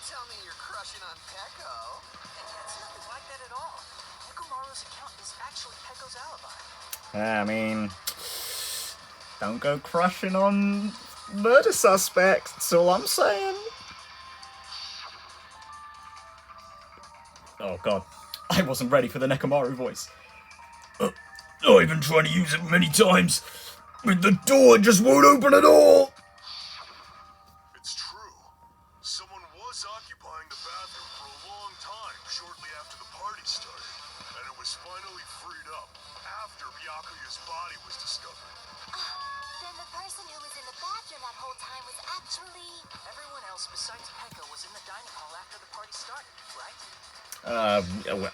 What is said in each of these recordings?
tell me you're crushing on Peko. It's nothing like that at all. Nekomaru's account is actually Peko's alibi. I mean, don't go crushing on murder suspects, that's all I'm saying. Oh god, I wasn't ready for the Nekomaru voice. I've been trying to use it many times, but the door just won't open at all. It's true. Someone was occupying the bathroom for a long time shortly after the party started, and it was finally freed up after Byakuya's body was discovered. Then the person who was in the bathroom that whole time was actually... Everyone else besides Peko was in the dining hall after the party started, right?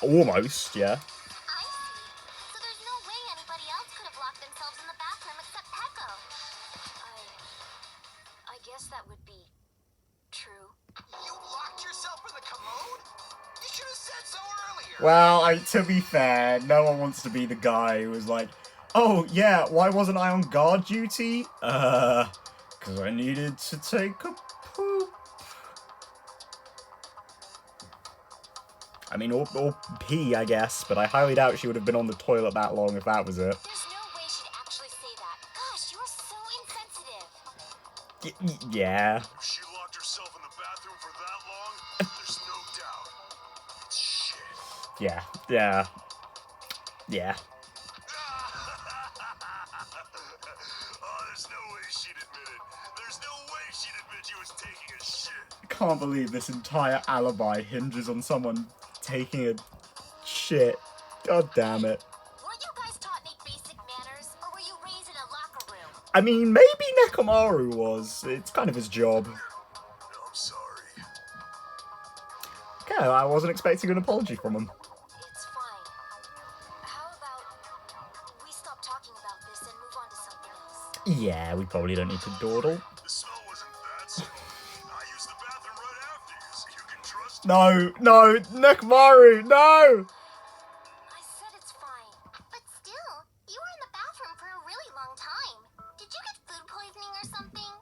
Almost, yeah. I see. So there's no way anybody else could have locked themselves in the bathroom except Peko. I guess that would be true. You locked yourself in the commode? You should have said so earlier. Well, to be fair, no one wants to be the guy who was like, oh, yeah, why wasn't I on guard duty? Because I needed to take a poop. I mean, or pee, I guess, but I highly doubt she would have been on the toilet that long if that was it. There's no way she'd actually say that. Gosh, you are so insensitive. Yeah. If she locked herself in the bathroom for that long, there's no doubt. It's shit. Yeah. Oh, there's no way she'd admit it. There's no way she'd admit she was taking a shit. I can't believe this entire alibi hinges on someone taking a shit. God damn it. Weren't you guys taught any basic manners, or were you raised in a locker room? I mean, maybe Nekomaru was. It's kind of his job. No, I'm sorry. Okay, I wasn't expecting an apology from him. It's fine. How about we stop talking about this and move on to something else? Yeah, we probably don't need to dawdle. The smell wasn't that strong. I used the bathroom right after you, so you can trust me. No, Nekomaru, no! I said it's fine. But still, you were in the bathroom for a really long time. Did you get food poisoning or something?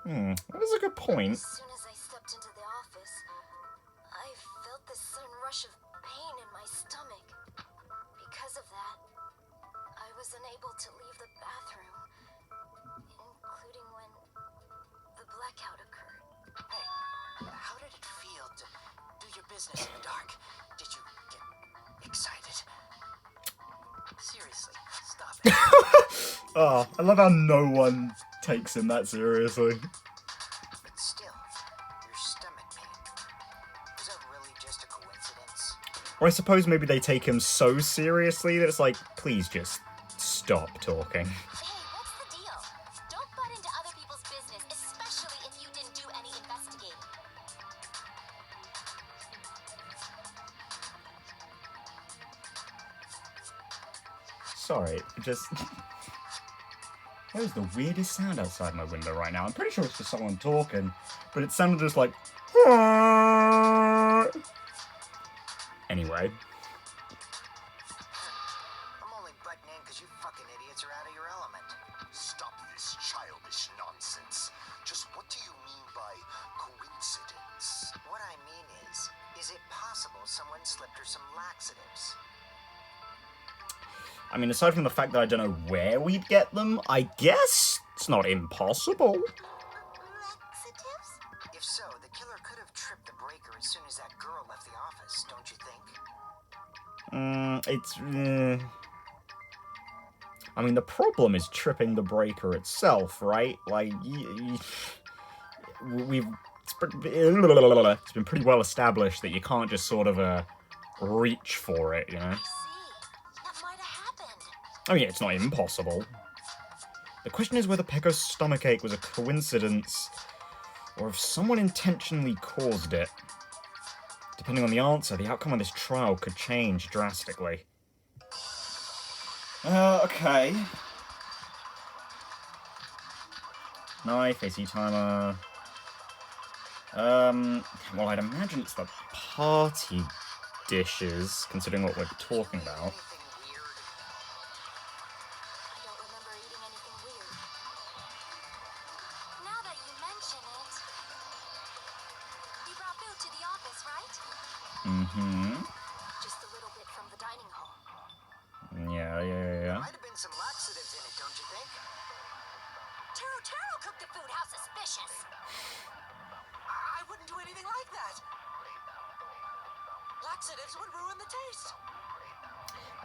That is a good point. As soon as I stepped into the office, I felt this sudden rush of pain in my stomach. Because of that, I was unable to leave the bathroom, including when the blackout occurred. Hey, how did it feel to do your business in the dark? Did you get excited? Seriously, stop it. Oh, I love how no one takes him that seriously. But still, your stomach pain. Was that really just a coincidence? Or I suppose maybe they take him so seriously that it's like, please just stop talking. Hey, what's the deal? Don't butt into other people's business, especially if you didn't do any investigating. Sorry, just... There's the weirdest sound outside my window right now. I'm pretty sure it's just someone talking, but it sounded just like... Anyway. I'm only butting in because you fucking idiots are out of your element. Stop this childish nonsense. Just what do you mean by coincidence? What I mean is it possible someone slipped her some laxatives? I mean, aside from the fact that I don't know where we'd get them, I guess it's not impossible. Laxatives? If so, the killer could have tripped the breaker as soon as that girl left the office, don't you think? I mean, the problem is tripping the breaker itself, right? Like, it's been pretty well established that you can't just sort of, reach for it, you know? I see. That might have happened. I mean, it's not impossible. The question is whether Peko's stomachache was a coincidence, or if someone intentionally caused it. Depending on the answer, the outcome of this trial could change drastically. Okay. Knife, AC timer. Well, I'd imagine it's the party dishes, considering what we're talking about. I don't remember eating anything weird. Now that you mention it, you Mm-hmm. Just a little bit from the dining hall. Yeah. Might have been some laxatives in it, don't you think? Taro cooked the food. How suspicious. I wouldn't do anything like that. Laxatives would ruin the taste.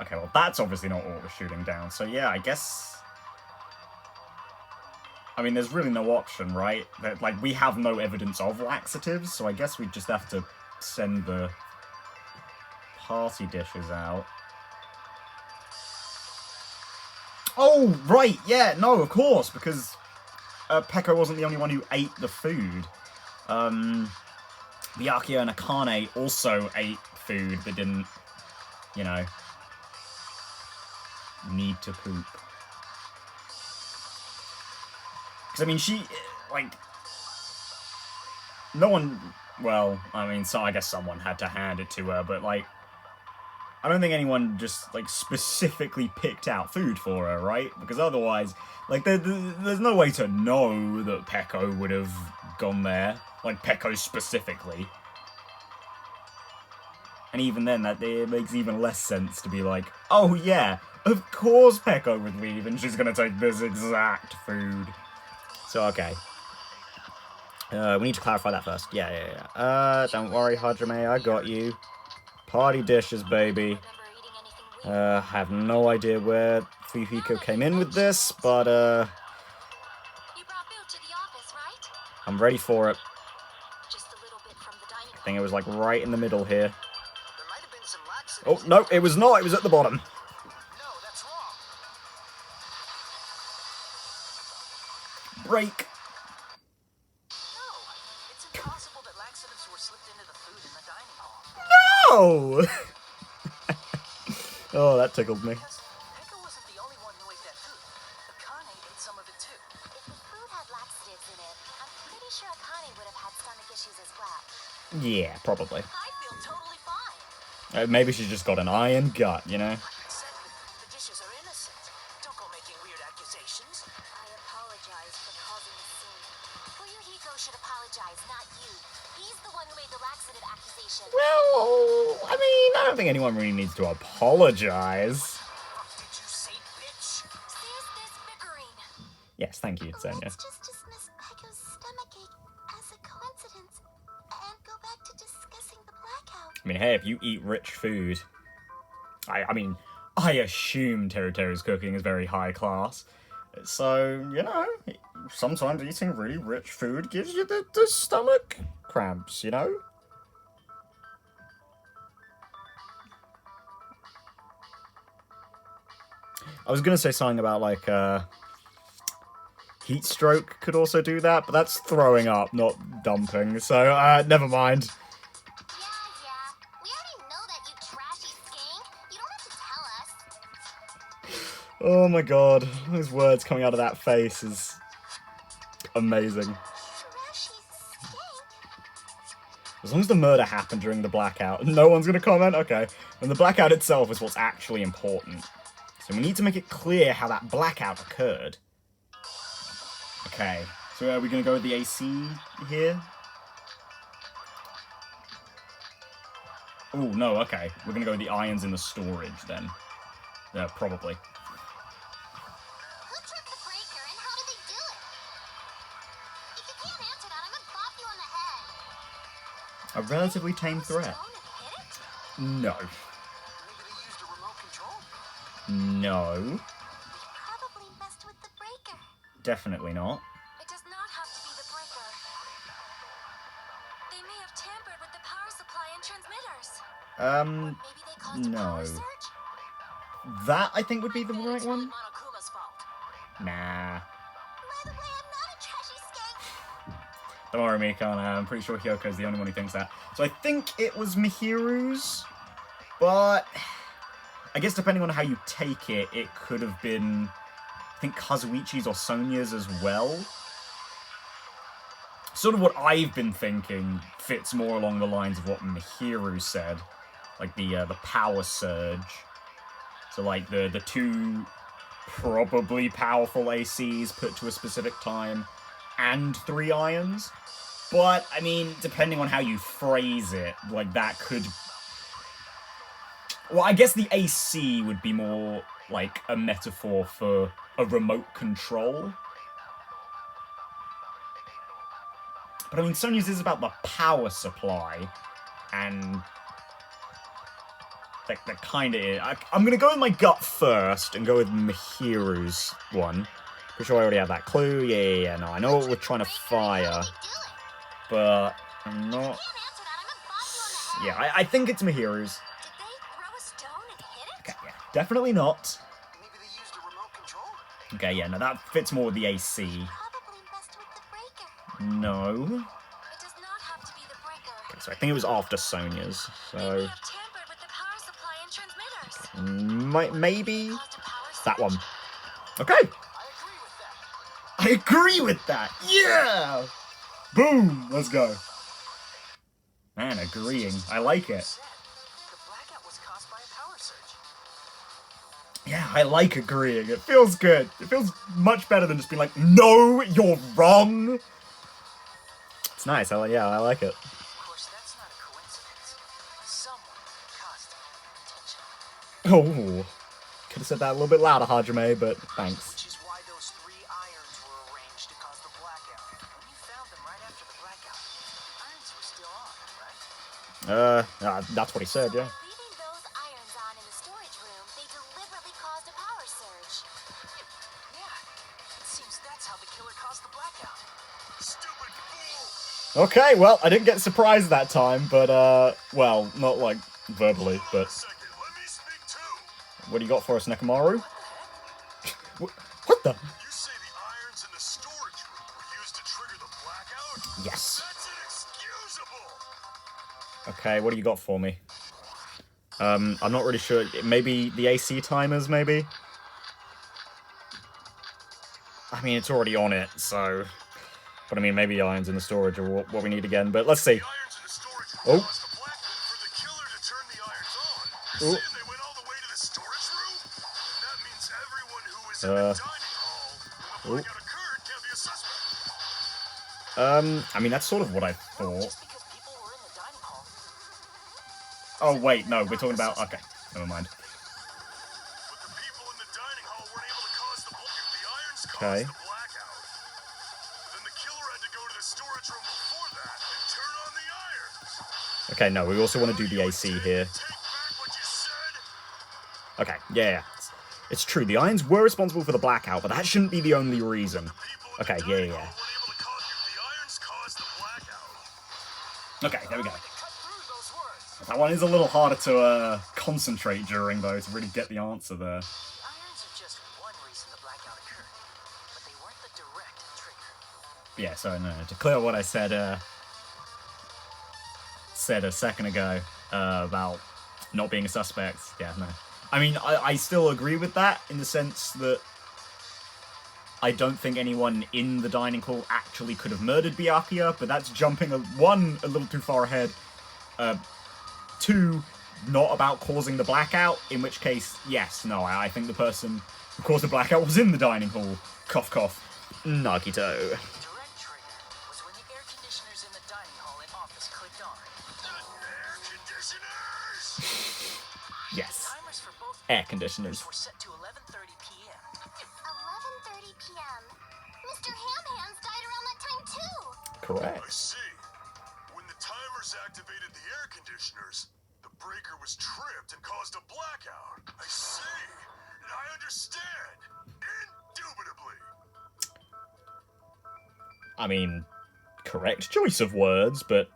Okay, well, that's obviously not what we're shooting down. So, yeah, I guess... I mean, there's really no option, right? That, like, we have no evidence of laxatives, so I guess we just have to send the party dishes out. Oh, right, yeah, no, of course, because Peko wasn't the only one who ate the food. Byakuya and Akane also ate food that didn't, you know, need to poop. Because, I mean, she, like, no one, well, I mean, so I guess someone had to hand it to her, but, like, I don't think anyone just, like, specifically picked out food for her, right? Because otherwise, like, there's no way to know that Peko would have gone there. Like, Peko specifically. And even then, it makes even less sense to be like, oh yeah, of course Peko would leave and she's gonna take this exact food. So, okay. We need to clarify that first. Yeah. Don't worry, Hajime, I got you. Party dishes, baby. I have no idea where Fuyuhiko came in with this, but, You brought food to the office, right? I'm ready for it. Just a little bit from the dining I hall. think it was, like, right in the middle here. There might have been some laxatives. Oh, no, it was not. It was at the bottom. No, that's wrong. Break. No, it's impossible that laxatives were slipped into the food in the dining hall. No! Oh, that tickled me. Because Peko wasn't the only one who ate that food. Akane ate some of it too. If the food had laxatives in it, I'm pretty sure Akane would have had stomach issues as well. Yeah, probably. I feel totally fine. Maybe she's just got an iron gut, you know? Like I said, the dishes are innocent. Don't go making weird accusations. I apologize for causing a scene. Fuyuhiko should apologize, not you. He's the one who made the laxative accusation. Well, I mean, I don't think anyone really needs to apologize. Did you say bitch? Cease this bickering. Yes, thank you, Sonia. Let's just dismiss Peko's stomachache as a coincidence and go back to discussing the blackout. I mean, hey, if you eat rich food... I mean, I assume Teruteru's cooking is very high class. So, you know, sometimes eating really rich food gives you the stomach cramps, you know? I was gonna say something about, like, heat stroke could also do that, but that's throwing up, not dumping, so, never mind. Yeah. We already know that, you trashy skank. You don't have to tell us. Oh my god, those words coming out of that face is amazing. Trashy skank? As long as the murder happened during the blackout, no one's gonna comment? Okay. And the blackout itself is what's actually important. So we need to make it clear how that blackout occurred. Okay, so are we gonna go with the AC here? Oh, no, okay. We're gonna go with the irons in the storage then. Yeah, probably. Who tripped the breaker and how did they do it? If you can't answer that, I'm gonna bop you on the head. A relatively tame threat. Phone and hit it? No. Maybe they used a remote control. No. Probably messed with the breaker. Definitely not. It does not have to be the breaker. They may have tampered with the power supply and transmitters. Maybe they caused a power no. surge? That, I think, would be the right It's one. Monokuma's fault. Nah. By the way, I'm not a trashy skank. Don't worry, Mikan. I'm pretty sure Hyoko's the only one who thinks that. So I think it was Mihiru's, but I guess depending on how you take it, it could have been, I think, Kazuichi's or Sonya's as well. Sort of what I've been thinking fits more along the lines of what Mihiru said, like the power surge. So like the two probably powerful ACs put to a specific time, and 3 irons. But, I mean, depending on how you phrase it, like, that could... Well, I guess the AC would be more, like, a metaphor for a remote control. But, I mean, Sonya's is about the power supply, and... That kind of is. I'm gonna go with my gut first, and go with Mihiru's one. Pretty sure I already have that clue. Yeah. No, I know what we're trying to fire. But I'm not... Yeah, I think it's Mihiru's. Did they throw a stone and hit it? Okay, yeah. Definitely not. Maybe they used a remote control? Okay, yeah, no, that fits more with the AC. Probably messed with the breaker. No. It does not have to be the breaker. Okay, so I think it was after Sonya's, They may so... have tampered with the power supply and transmitters. Maybe... Caused a power That surge. one. Okay! I agree with that! Yeah! Boom! Let's go. Man, agreeing. I like it. The blackout was caused by a power surge. Yeah, I like agreeing. It feels good. It feels much better than just being like, no, you're wrong! It's nice. I like it. Of course, that's not a coincidence. Someone caused it intentionally. Oh. Could have said that a little bit louder, Hajime, but thanks. Which is why those 3 irons were arranged to cause the blackout. When you found them right after the blackout, the irons were still on, right? That's what he said, yeah. By leaving those irons on in the storage room, they deliberately caused a power surge. Yeah. It seems that's how the killer caused the blackout. Stupid fool! Okay, well, I didn't get surprised that time, but, well, not, like, verbally, but... Second, let me speak too! What do you got for us, Nekomaru? What the? You say the irons in the storage room were used to trigger the blackout? Yes. That's inexcusable! Okay, what do you got for me? I'm not really sure. Maybe the AC timers, maybe? I mean, it's already on it, so... But I mean, maybe irons in the storage are what we need again, but let's see. The irons in the storage room Oh. caused the blackout for the killer to turn the irons on. Oh. Saying they went all the way to the storage room? That means everyone who was in the dining hall when the blackout occurred can't be a suspect. I mean, that's sort of what I thought. Just because people were in the dining hall. Oh, wait, no, we're talking about... Okay, never mind. But the people in the dining hall weren't able to cause the blackout. The irons Okay. caused the blackout. Then the killer had to go to the storage room before that and turn on the irons. Okay, no, we also want to do the AC here. Take back what you said. Okay, yeah. It's true, the irons were responsible for the blackout, but that shouldn't be the only reason. People in Okay, the yeah. dining hall weren't able to cause the irons caused the blackout. Okay, there we go. To cut through those words. That one is a little harder to concentrate during, though, to really get the answer there. The irons are just one reason the blackout occurred, but they weren't the direct trigger. Yeah, so no, to clear what I said a second ago about not being a suspect. Yeah, no. I mean, I still agree with that in the sense that I don't think anyone in the dining hall actually could have murdered Byakuya, but that's jumping one, a little too far ahead. Two, not about causing the blackout, in which case, yes, no, I think the person who caused the blackout was in the dining hall. Cough, cough. Nagito. The direct trigger was when the air conditioners in the dining hall and office clicked on. Air conditioners! Yes. Timers for both Air conditioners. were set to 11:30 p.m. 11:30 p.m. Mr. Ham Hands died around that time too. I Correct. see. When the timers activated the air conditioners, the breaker was tripped and caused a blackout. I see. I understand. Indubitably. I mean, correct choice of words, but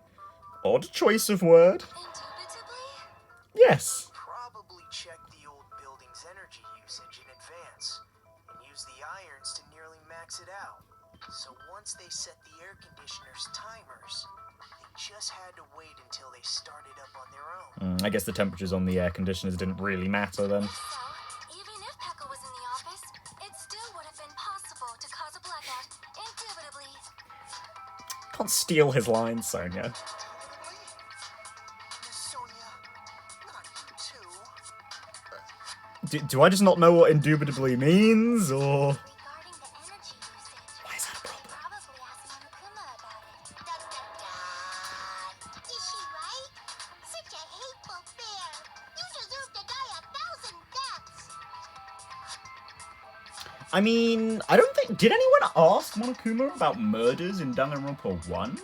odd choice of word. Indubitably? Yes. Probably checked the old building's energy usage in advance and used the irons to nearly max it out. So once they set the air conditioner's timers, they just had to wait until they started up on their own. I guess the temperatures on the air conditioners didn't really matter then. So, even if Pekka was in the office, it still would have been possible to cause a blackout. Indubitably. Can't steal his lines, Sonia. Miss Sonia, not you too. Do I just not know what indubitably means, or... Regarding the energy usage, Why is that a problem? probably ask Monokuma about it. I mean, I don't think... Did anyone ask Monokuma about murders in Danganronpa 1?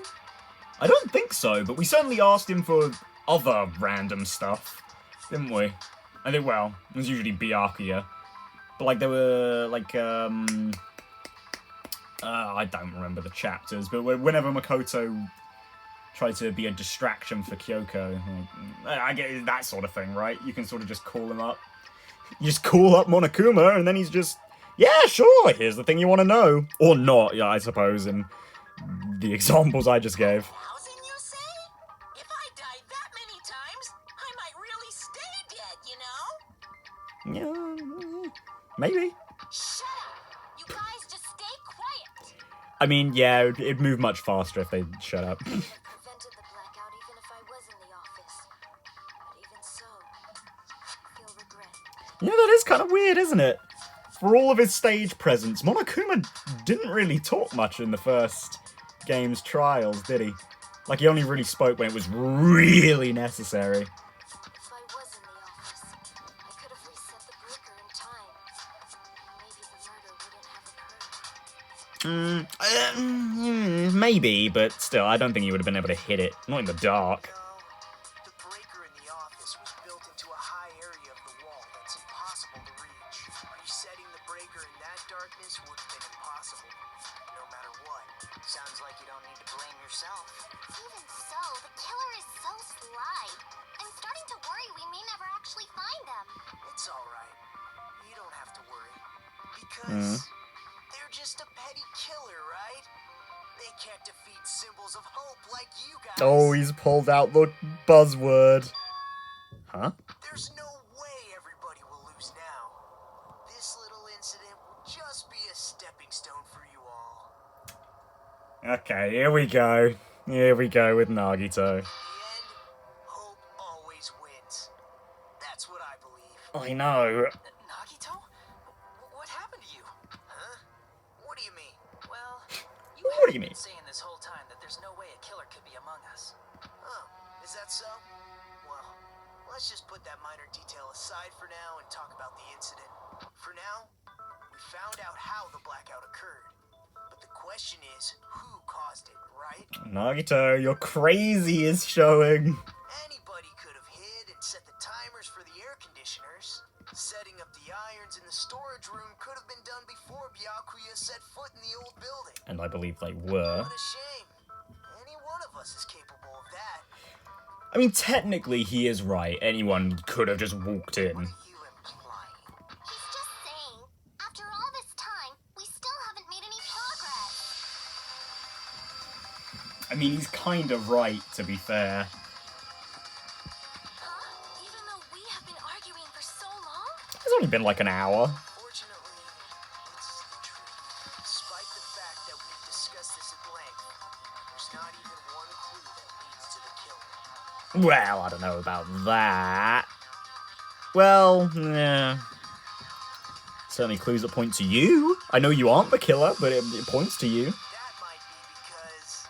I don't think so, but we certainly asked him for other random stuff, didn't we? I think, well, it was usually Byakuya. But, like, there were, like, I don't remember the chapters, but whenever Makoto tried to be a distraction for Kyoko, like, I get that sort of thing, right? You can sort of just call him up. You just call up Monokuma, and then he's just, yeah, sure, here's the thing you want to know. Or not, yeah, I suppose, in the examples I just gave. Thousand, you say? If I died that many times, I might really stay dead, you know? Yeah, maybe. Shut up! You guys just stay quiet! I mean, yeah, it'd move much faster if they shut up. Prevented the blackout even if I was in the office. But even so, I feel regret. You know, that is kind of weird, isn't it? For all of his stage presence, Monokuma didn't really talk much in the first game's trials, did he? Like, he only really spoke when it was really necessary. If I was in the office, I could have reset the breaker in time. Maybe the murder wouldn't have occurred. Maybe, but still, I don't think he would have been able to hit it. Not in the dark. No, the breaker in the office was built into a high area of the wall that's impossible to reach. Resetting the breaker in that darkness would have been impossible, no matter what. Sounds like you don't need to blame yourself. Even so, the killer is so sly. I'm starting to worry we may never actually find them. It's alright. You don't have to worry. Because they're just a petty killer, right? They can't defeat symbols of hope like you guys. Oh, he's pulled out the buzzword. Huh? There's no way everybody will lose now. This little incident will just be a stepping stone for you all. Okay, here we go. Here we go with Nagito. In the end, hope always wins. That's what I believe. I know. Nagito? What happened to you? Huh? What do you mean? Well, you What do you have mean? been saying this whole time that there's no way a killer could be among us. Oh, is that so? Well, let's just put that minor detail aside for now and talk about the incident. For now, we found out how the blackout occurred. But the question is, who caused it, right? Nagito, your crazy is showing. Anybody could have hid and set the timers for the air conditioners. Setting up the irons in the storage room could have been done before Byakuya set foot in the old building. And I believe they were. What a shame. Any one of us is capable of that. I mean, technically, he is right. Anyone could have just walked in. What are you implying? He's just saying, after all this time, we still haven't made any progress. I mean, he's kind of right, to be fair. Huh? Even though we have been arguing for so long? It's only been like an hour. Fortunately, it's the truth. Despite the fact that we've discussed this at length, there's not even one clue that leads to the killer. Well, I don't know about that. Well, yeah. Certainly clues that point to you. I know you aren't the killer, but it points to you. That might be because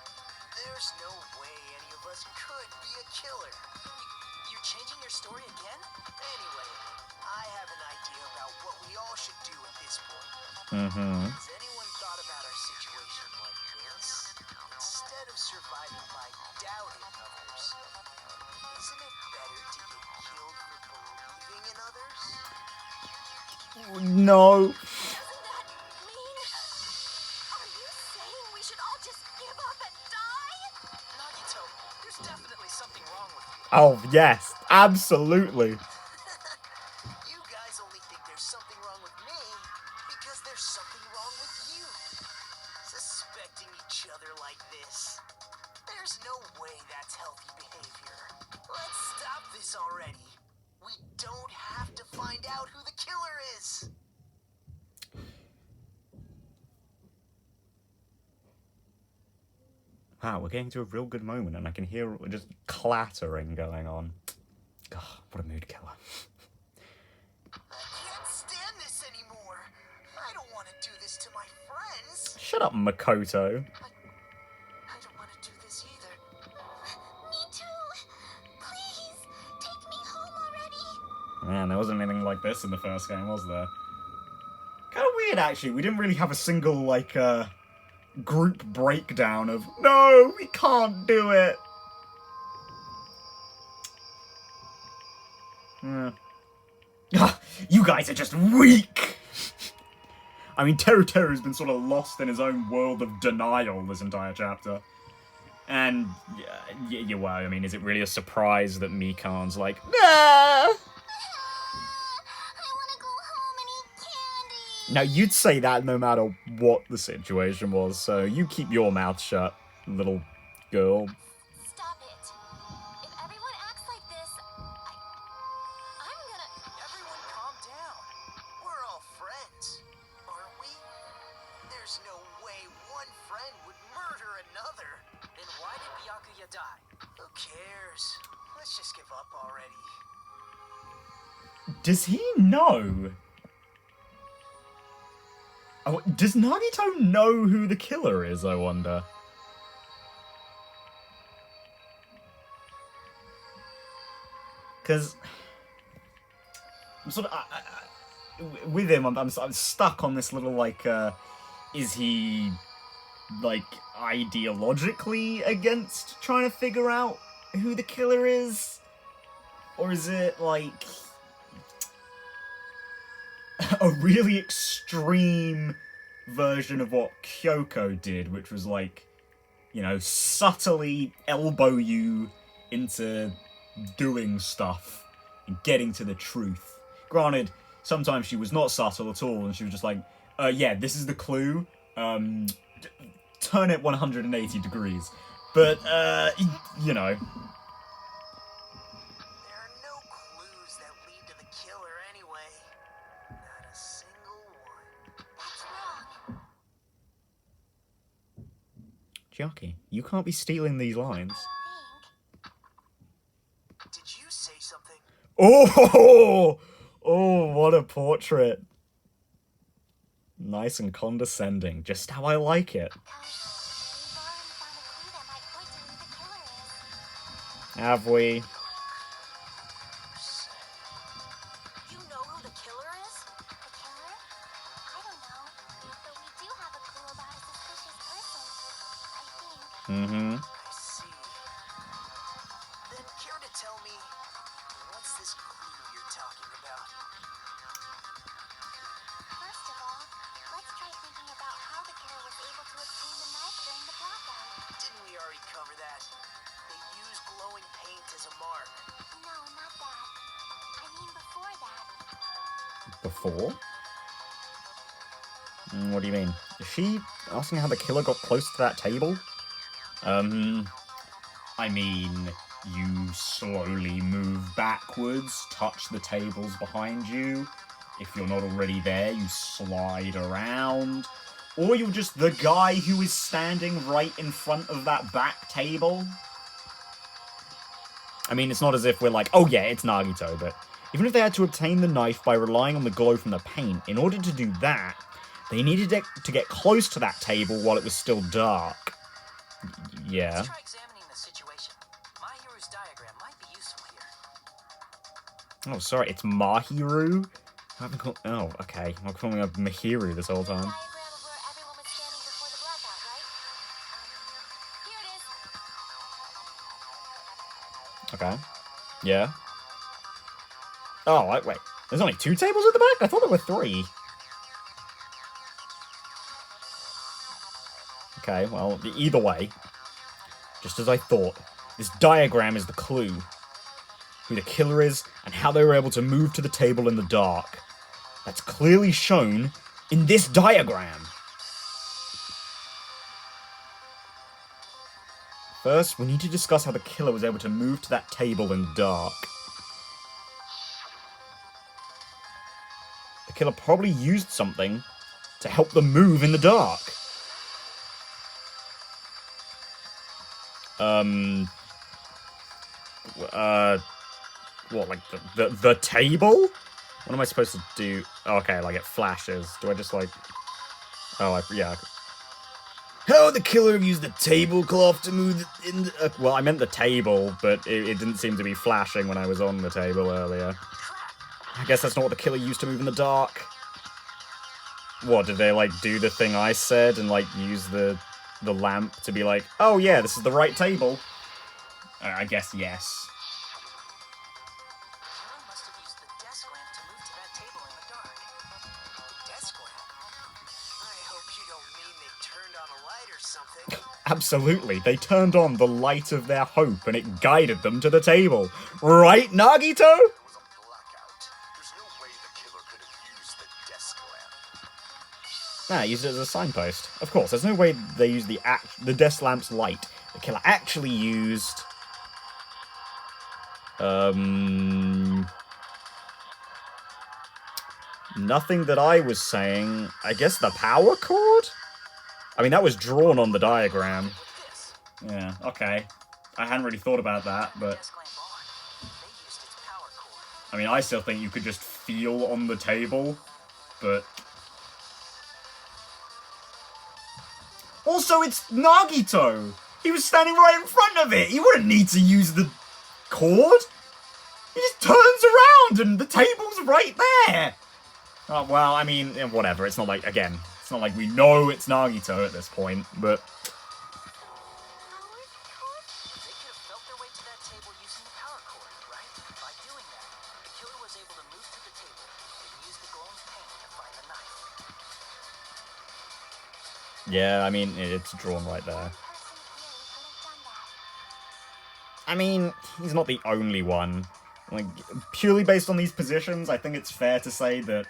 there's no way any of us could be a killer. You're changing your story again? Anyway, I have an idea about what we all should do at this point. Mm-hmm. Has anyone thought about our situation like this? Instead of surviving by doubting others, isn't it better to get killed for believing in others? No. Doesn't that mean... Are you saying we should all just give up and die? Nagito, there's definitely something wrong with you. Oh, yes. Absolutely. You guys only think there's something wrong with me because there's something wrong with you. Suspecting each other like this. There's no way that's healthy behavior. Let's stop this already. We don't have to find out who the killer is. Wow, we're getting to a real good moment, and I can hear just clattering going on. God, what a mood killer. I can't stand this anymore. I don't want to do this to my friends. Shut up, Makoto. I don't want to do this either. Me too. Please, take me home already. Man, there wasn't anything like this in the first game, was there? Kind of weird, actually. We didn't really have a single, like, group breakdown of, no, we can't do it. You guys are just weak! I mean, Teru Teru's been sort of lost in his own world of denial this entire chapter. And, yeah, well, I mean, is it really a surprise that Mikan's like, nah! I wanna go home and eat candy. Now, you'd say that no matter what the situation was, so you keep your mouth shut, little girl. Stop it. If everyone acts like this, I'm gonna... Everyone calm down. We're all friends, aren't we? There's no way one friend would murder another. Then why did Byakuya die? Who cares? Let's just give up already. Does he know? Oh, does Nagito know who the killer is, I wonder? Because I'm sort of with him. I'm stuck on this little like. Is he like ideologically against trying to figure out who the killer is, or is it like a really extreme version of what Kyoko did, which was like, you know, subtly elbow you into doing stuff and getting to the truth. Granted, sometimes she was not subtle at all, and she was just like, yeah, this is the clue, turn it 180 degrees. But, you know. There are no clues that lead to the killer anyway. Not a single one. That's wrong. Chiaki, you can't be stealing these lines. Did you say something? Oh! Oh, what a portrait. Nice and condescending, just how I like it. We've already found a clue that might point to who the killer is. Have we? You know who the killer is? The killer? I don't know. But we do have a clue about a suspicious person. I think. Mm-hmm. I see. Then care to tell me, what's this clue you're talking about? First of all, let's try thinking about how the killer was able to obtain the knife during the blackout. Didn't we already cover that? They use glowing paint as a mark. No, not that. I mean before that. Before? What do you mean? Is she asking how the killer got close to that table? I mean, you slowly move backwards, touch the tables behind you. If you're not already there, you slide around. Or you're just the guy who is standing right in front of that back table. I mean, it's not as if we're like, oh yeah, it's Nagito, but even if they had to obtain the knife by relying on the glow from the paint, in order to do that, they needed to get close to that table while it was still dark. Yeah. Let's try examining the situation. Mahiru's diagram might be useful here. Oh, sorry, it's Mahiru? I haven't called... Oh, okay. I'm calling her Mahiru this whole time. Diagram of where everyone was standing before the blackout, right? Here it is. Okay. Yeah. Oh, wait. There's only 2 tables at the back? I thought there were 3. Okay, well, either way, just as I thought, this diagram is the clue. Who the killer is, and how they were able to move to the table in the dark. That's clearly shown in this diagram. First, we need to discuss how the killer was able to move to that table in the dark. The killer probably used something to help them move in the dark. What, like the table? What am I supposed to do? Oh, okay, like it flashes. Do I just like... Oh, yeah. How would the killer have used the tablecloth to move in the... well, I meant the table, but it didn't seem to be flashing when I was on the table earlier. I guess that's not what the killer used to move in the dark. what, did they, like, do the thing I said and, like, use the lamp to be like, oh yeah, this is the right table? I guess yes. Killer must have used the desk lamp to move to that table in the dark. Desk lamp? I hope you don't mean they turned on a light or something. Absolutely, they turned on the light of their hope and it guided them to the table. Right, Nagito? There was a blackout. There's no way the killer could have used the desk lamp. Nah, used it as a signpost. Of course, there's no way they used the desk lamp's light. The killer actually used... Nothing that I was saying. I guess the power cord? I mean, that was drawn on the diagram. This Yeah, okay. I hadn't really thought about that, but... desk lamp on. They used its power cord. I mean, I still think you could just feel on the table, but... Also, it's Nagito! He was standing right in front of it! He wouldn't need to use the cord! He just turns around and the table's right there! Oh, well, I mean, whatever. It's not like, again, it's not like we know it's Nagito at this point, but... They could have felt their way to that table using the power cord, right? By doing that, the killer was able to move to the table and use the glowing paint to find the knife. Yeah, I mean, it's drawn right there. I mean, he's not the only one. Like, purely based on these positions, I think it's fair to say that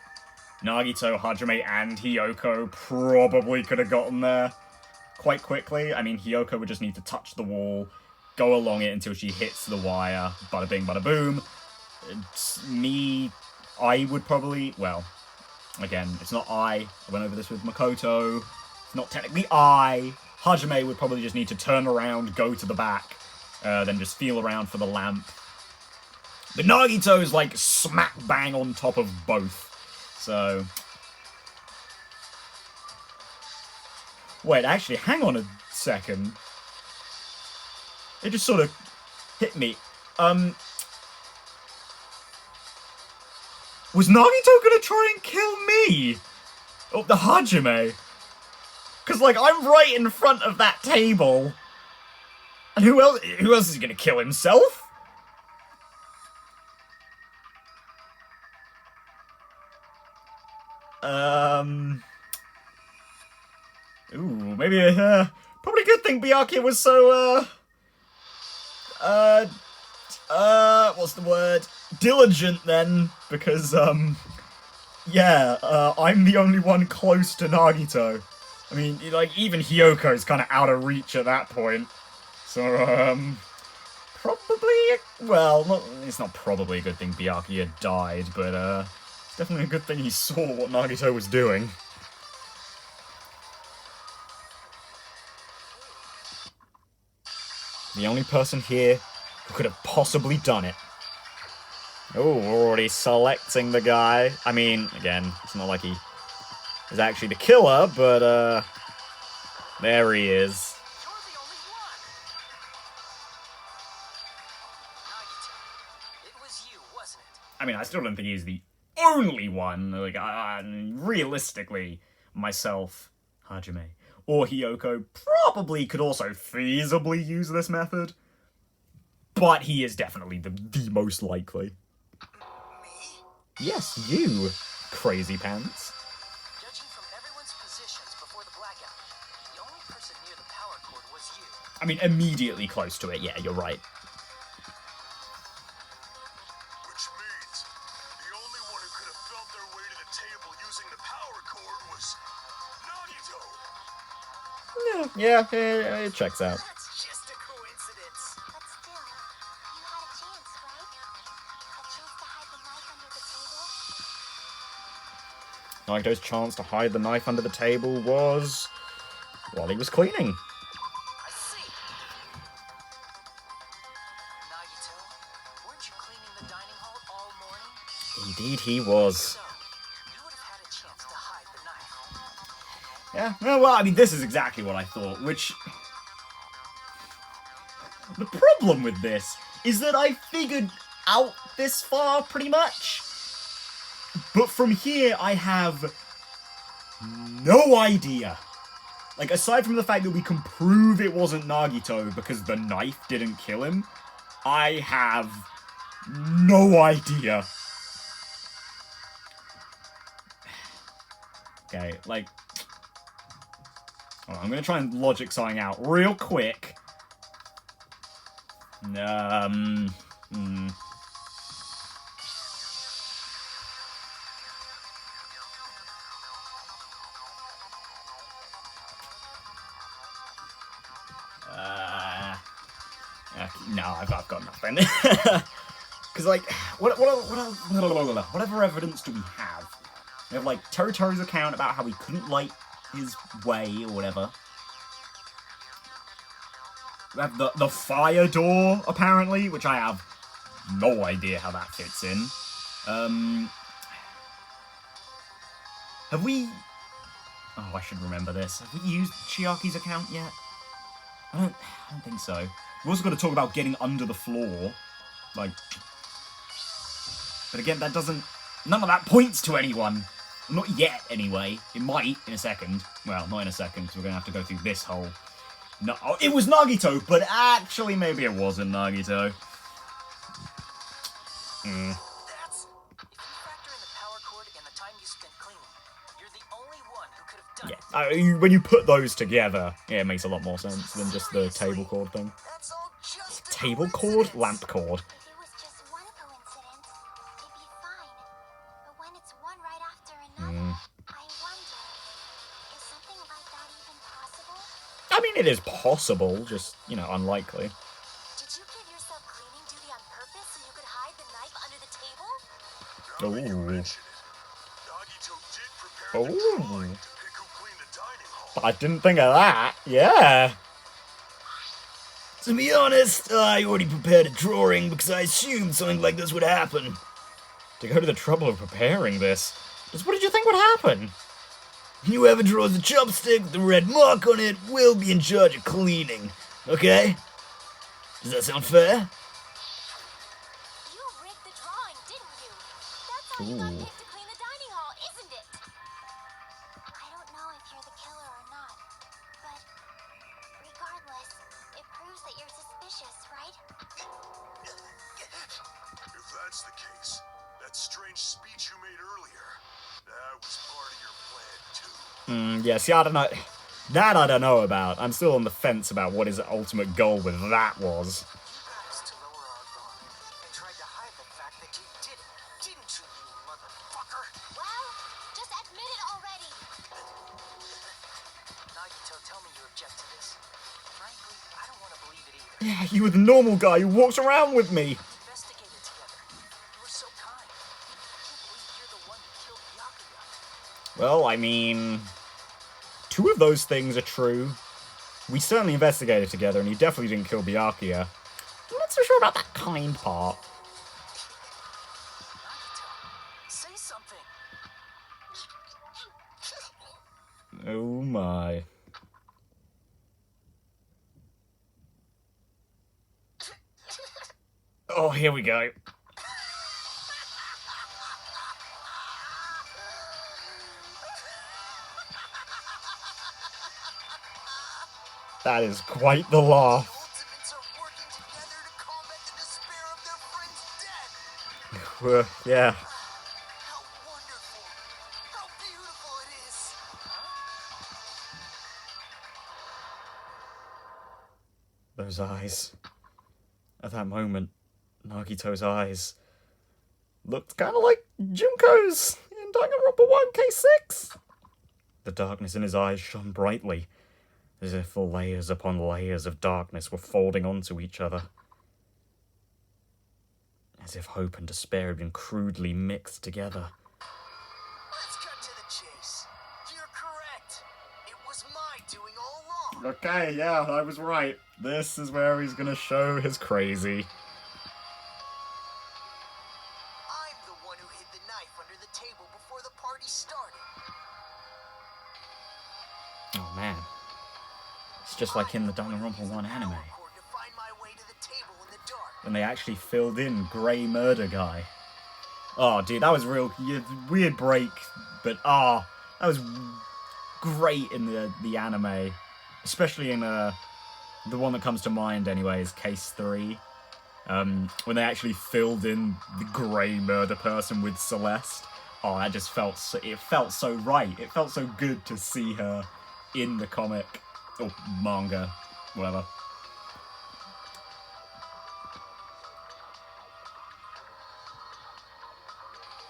Nagito, Hajime, and Hiyoko probably could have gotten there quite quickly. I mean, Hiyoko would just need to touch the wall, go along it until she hits the wire, bada bing, bada boom. I would probably, well, again, it's not I went over this with Makoto. It's not technically I. Hajime would probably just need to turn around, go to the back, then just feel around for the lamp. But Nagito's like smack bang on top of both. So... Wait, actually, hang on a second. It just sort of hit me. Was Nagito gonna try and kill me? Oh, the Hajime? Because, like, I'm right in front of that table. And who else is he gonna kill himself? Ooh, maybe, probably a good thing Byakuya was so, what's the word? Diligent, then, because, yeah, I'm the only one close to Nagito. I mean, like, even Hyoko's kind of out of reach at that point. So, probably, well, it's not probably a good thing Byakuya died, but, it's definitely a good thing he saw what Nagito was doing. The only person here who could have possibly done it. Oh, we're already selecting the guy. I mean, again, it's not like he is actually the killer, but, there he is. You're the only one! Nagito, it was you, wasn't it? I mean, I still don't think he's the only one. Like, realistically, myself, Hajime, or Hiyoko probably could also feasibly use this method. But he is definitely the most likely. Me? Yes, you, crazy pants. Judging from everyone's positions before the blackout, the only person near the power cord was you. I mean, immediately close to it, yeah, you're right. Which means the only one who could have felt their way to the table using the power cord was Nagito. Yeah, it checks out. That's just a coincidence. But still, you had a chance, right? A chance to hide the knife under the table? Nagito's chance to hide the knife under the table was while he was cleaning. I see! Nagito, weren't you cleaning the dining hall all morning? Indeed he was. So, you would have had a chance to hide the knife. Yeah, well, I mean, this is exactly what I thought, which... The problem with this is that I figured out this far, pretty much. But from here, I have no idea. Like, aside from the fact that we can prove it wasn't Nagito because the knife didn't kill him, I have no idea. Okay, like... I'm gonna try and logic something out real quick. No, I've got nothing. Because, like, whatever evidence do we have? We have, like, Toru's account about how he couldn't light his way or whatever. We have the fire door, apparently, which I have no idea how that fits in. Have we... Oh, I should remember this. Have we used Chiaki's account yet? I don't think so. We've also got to talk about getting under the floor. Like... But again, that doesn't... None of that points to anyone. Not yet, anyway. It might in a second. Well, not in a second, because we're going to have to go through this whole... No, oh, it was Nagito, but actually maybe it wasn't Nagito. That's... If you factor in the power cord and the time you spent cleaning, you're the only one who could have done it. When you put those together, yeah, it makes a lot more sense than just the table cord thing. That's all just a Table cord? Lamp cord. If it was just one coincidence, it'd be fine. But when it's one right after another, I wonder, is something like that even possible? I mean, it is possible, just, you know, unlikely. Did you give yourself cleaning duty on purpose so you could hide the knife under the table? Now that you Ooh. mention it, Nagito did prepare the Ooh. drawing to pick who cleaned the dining hall. I didn't think of that. Yeah. To be honest, I already prepared a drawing because I assumed something like this would happen. To go to the trouble of preparing this, just what did you think would happen? Whoever draws the chopstick with the red mark on it will be in charge of cleaning. Okay? Does that sound fair? You rigged the drawing, didn't you? That's how you got Ooh. picked to clean the dining hall, isn't it? I don't know if you're the killer or not, but regardless, it proves that you're suspicious, right? If that's the case, that strange speech you made earlier, that was part of your plan too. Yeah, see, I don't know. That I don't know about. I'm still on the fence about what his ultimate goal with that was. You got us to lower our guard and tried to hide the fact that you did it, didn't you, you motherfucker? Well, just admit it already. Nagito, tell me you object to this. Frankly, I don't want to believe it either. Yeah, you were the normal guy who walks around with me. Investigated together. You were so kind. I can't believe you're the one who killed Byakuya. Well, I mean... 2 of those things are true. We certainly investigated together, and he definitely didn't kill Byakuya. I'm not so sure about that kind part. Nagito, say something. Oh my. Oh, here we go. That is quite the laugh. Ultimates are working together to combat the despair of their friend's death. Yeah. How wonderful. How beautiful it is. Those eyes. At that moment, Nagito's eyes looked kind of like Junko's in Danganronpa 1K6. The darkness in his eyes shone brightly, as if layers upon layers of darkness were folding onto each other. As if hope and despair had been crudely mixed together. Let's cut to the chase. You're correct. It was my doing all along. Okay, yeah, I was right. This is where he's gonna show his crazy. I'm the one who hid the knife under the table before the party started. Oh man. It's just like in the Danganronpa 1 anime. To find my way to the table in the dark. When they actually filled in Grey Murder Guy. Oh, dude, that was real weird break, but that was great in the anime, especially in the one that comes to mind anyway is Case 3, when they actually filled in the grey murder person with Celeste. Oh, that just felt it felt so right. It felt so good to see her in the comic or manga, whatever.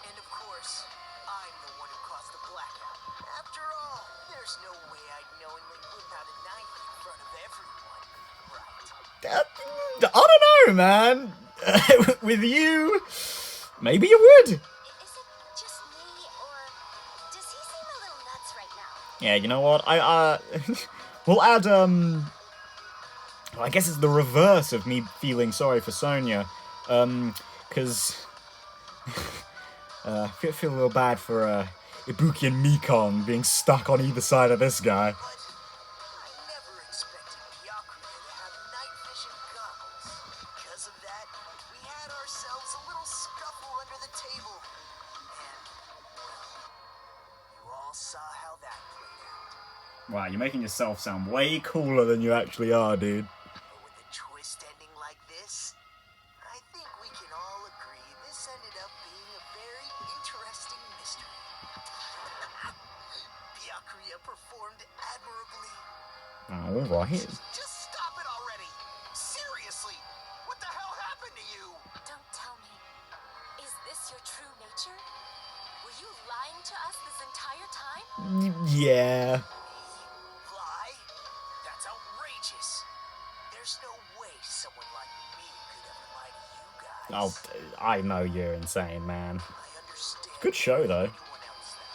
And of course, I'm the one who caused the blackout. After all, there's no way I'd knowingly whip out a knife in front of everyone, right? I don't know, man. With you, maybe you would. Is it just me, or does he seem a little nuts right now? Yeah, you know what? We'll add I guess it's the reverse of me feeling sorry for Sonya, because I feel a little bad for Ibuki and Mikon being stuck on either side of this guy. But I never expected Byakuya to have night vision goggles. Because of that, we had ourselves a little scuffle under the table. And, well, you all saw how that played out. Wow, you're making yourself sound way cooler than you actually are, dude. But with a twist ending like this, I think we can all agree this ended up being a very interesting mystery. Byakuya performed admirably. Alright. Just stop it already! Seriously! What the hell happened to you? Don't tell me. Is this your true nature? Were you lying to us this entire time? Yeah. Lie? That's outrageous. There's no way someone like me could ever lie to you guys. Oh, I know you're insane, man. I understand. Good show, though. Anyone else that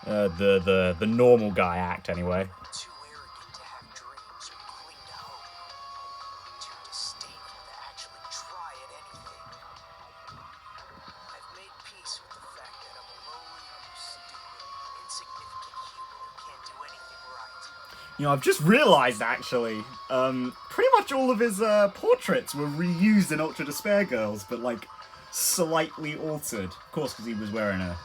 ultimately worthless. The normal guy act, anyway. Too arrogant to have dreams or cling to hope. Too disdainful to actually try at anything. I've made peace with the fact that I'm a lowly, stupid, insignificant human who can't do anything right. You know, I've just realised, actually, pretty much all of his portraits were reused in Ultra Despair Girls, but, like, slightly altered. Of course, because he was wearing a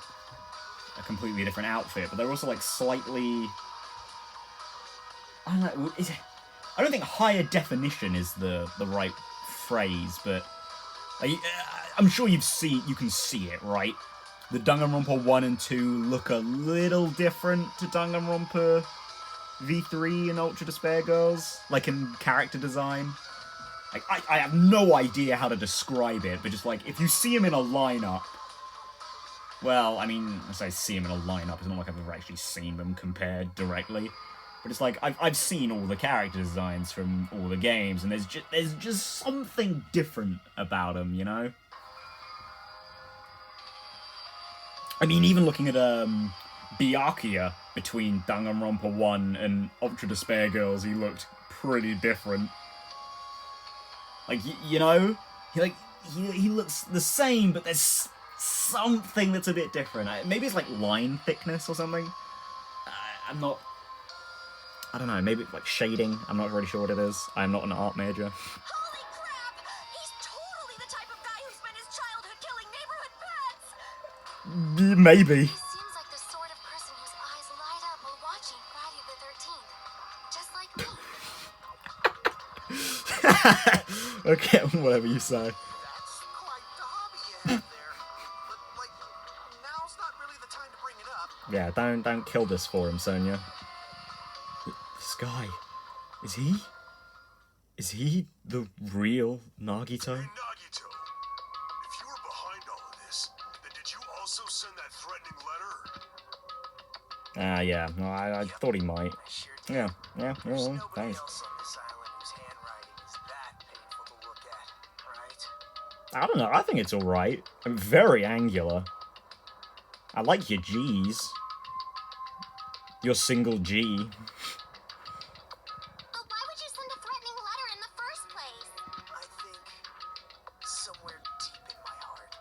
completely different outfit, but they're also, like, slightly... I don't know, I don't think higher definition is the right phrase, but... Like, I'm sure you can see it, right? The Danganronpa 1 and 2 look a little different to Danganronpa V3 and Ultra Despair Girls, like in character design. Like, I have no idea how to describe it, but just like, if you see him in a lineup, well, I mean, I say see him in a lineup, it's not like I've ever actually seen them compared directly, but it's like, I've seen all the character designs from all the games, and there's just something different about them, you know? I mean, even looking at, Byakuya between Danganronpa 1 and Ultra Despair Girls, he looked pretty different. Like, you know? He looks the same, but there's something that's a bit different. Maybe it's like line thickness or something. I don't know, maybe it's like shading. I'm not really sure what it is. I'm not an art major. Holy crap! He's totally the type of guy who spent his childhood killing neighborhood pets! Maybe. He seems like the sort of person whose eyes light up while watching Friday the 13th. Just like me. Okay, whatever you say. That's quite the hobby you have there. But, like, now's not really the time to bring it up. Yeah, don't kill this for him, Sonya. This guy, is he the real Nagito? Hey, Nagito. If you were behind all of this, then did you also send that threatening letter? Yeah, no, I thought he might. I sure did. Yeah, There's well, nobody thanks. else on this island whose handwriting is that painful to look at, right? I don't know, I think it's alright. I'm very angular. I like your G's. Your single G. But why would you send a threatening letter in the first place? I think somewhere deep in my heart,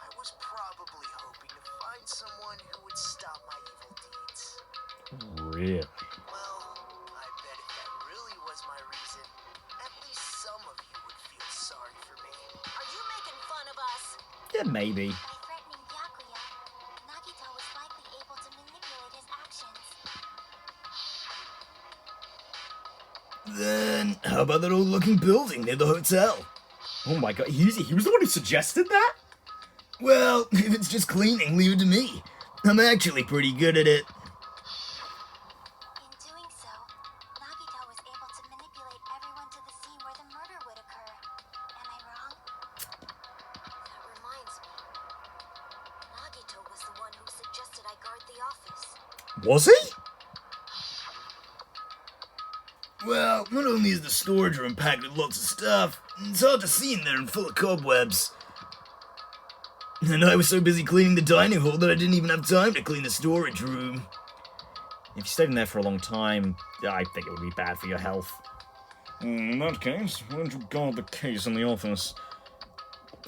I was probably hoping to find someone who would stop my evil deeds. Really? Well, I bet if that really was my reason, at least some of you would feel sorry for me. Are you making fun of us? Yeah, maybe. By threatening Byakuya, Nagito was likely Then, how about that old-looking building near the hotel? Oh my god, he was the one who suggested that? Well, if it's just cleaning, leave it to me. I'm actually pretty good at it. In doing so, Nagito was able to manipulate everyone to the scene where the murder would occur. Am I wrong? That reminds me. Nagito was the one who suggested I guard the office. Was he? Well, not only is the storage room packed with lots of stuff, it's hard to see in there and full of cobwebs. And I was so busy cleaning the dining hall that I didn't even have time to clean the storage room. If you stayed in there for a long time, I think it would be bad for your health. In that case, why don't you guard the case in the office?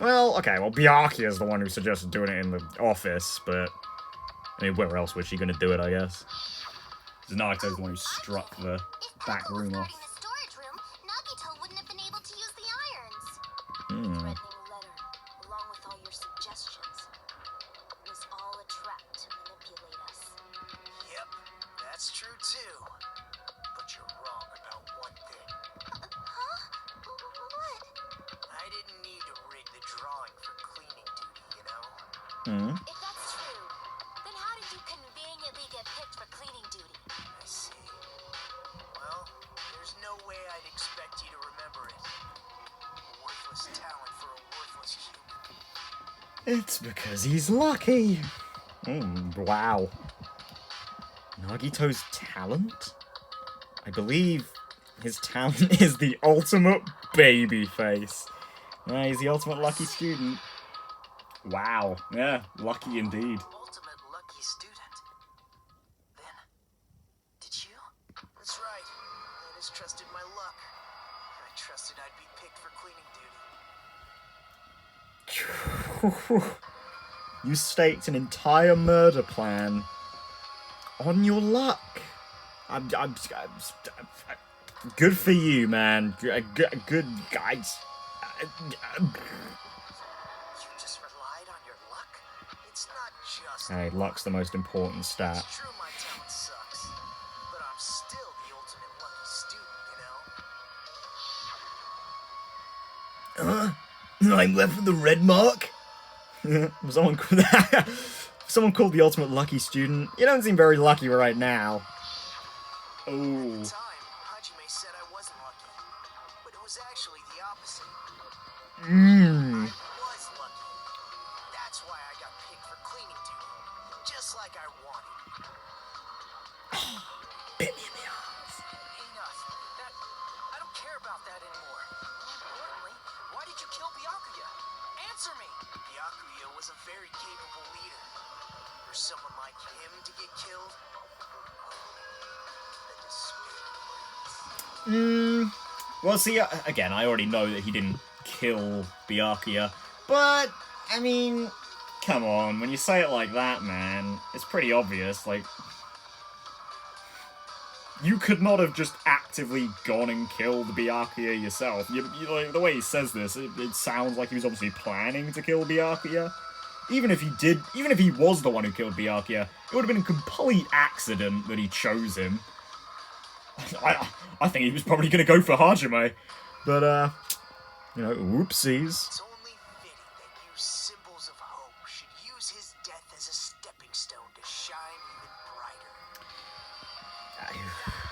Well, okay, well, Byakuya is the one who suggested doing it in the office, but... I mean, where else was she going to do it, I guess? Nagito's the one who struck the back room off. The storage room, Nagito wouldn't have been able to use the irons. Hmm. Threatening letter, along with all your suggestions, was all a trap to manipulate us. Yep, that's true too. But you're wrong about one thing. Huh? What? I didn't need to rig the drawing for cleaning duty, you know? Hmm. If that's true, then how did you conveniently get picked for cleaning duty? I see. Well, there's no way I'd expect you to remember it. A worthless talent for a worthless human. It's because he's lucky. Wow. Nagito's talent? I believe his talent is the ultimate baby face. Yeah, he's the ultimate lucky student. Wow. Yeah, lucky indeed. Ultimate lucky student. Then, did you? That's right. I just trusted my luck. I trusted I'd be picked for cleaning duty. You staked an entire murder plan on your luck. Good for you, man. Good guys. You just relied on your luck? It's not just... Hey, luck's the most important stat. It's true my talent sucks, but I'm still the ultimate lucky student, you know? I'm left with the red mark? Someone called the ultimate lucky student. You don't seem very lucky right now. At Oh. the time, Hajime said I wasn't lucky, but it was actually the opposite. I was lucky. That's why I got picked for cleaning duty, just like I wanted. Bit me in the arms. Enough. That, I don't care about that anymore. More importantly, why did you kill Byakuya? Answer me! Byakuya was a very capable leader. For someone like him to get killed, the despair. Well, see, again, I already know that he didn't kill Byakuya, but, I mean, come on, when you say it like that, man, it's pretty obvious, like, you could not have just actively gone and killed Byakuya yourself. You like, the way he says this, it sounds like he was obviously planning to kill Byakuya. Even if he did, even if he was the one who killed Byakuya, it would have been a complete accident that he chose him. I think he was probably going to go for Hajime. But, you know, whoopsies. It's only fitting that you symbols of hope should use his death as a stepping stone to shine even brighter. That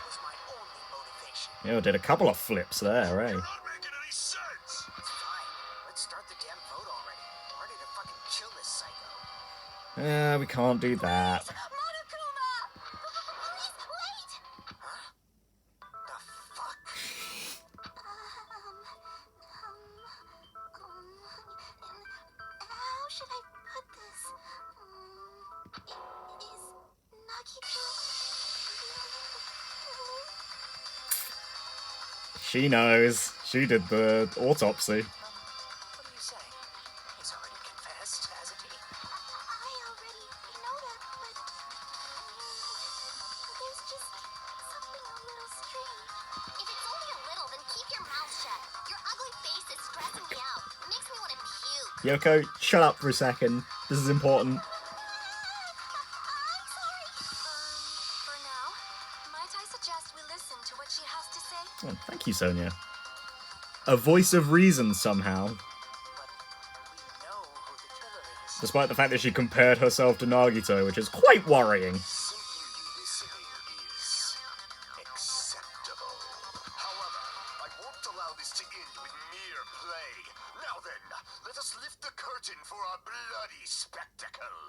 was my only motivation. Yeah, did a couple of flips there, eh? You're not making any sense! It's fine. Let's start the damn vote already. I'm ready to fucking kill this psycho. Yeah, we can't do that. Monokuma! Please, wait! Huh? The fuck? How should I put this? Is Nagito... She knows. She did the autopsy. What do you say? He's already confessed, hasn't he? I already know that, but... there's just something a little strange. If it's only a little, then keep your mouth shut. Your ugly face is stressing me out. It makes me want to puke. Yoko, shut up for a second. This is important. I'm sorry. For now, might I suggest we listen to what she has has to say? Oh, thank you, Sonia. A voice of reason somehow. But we know who the killer is. Despite the fact that she compared herself to Nagito, which is quite worrying. Simply listening is acceptable. However, I won't allow this to end with mere play. Now then, let us lift the curtain for our bloody spectacle.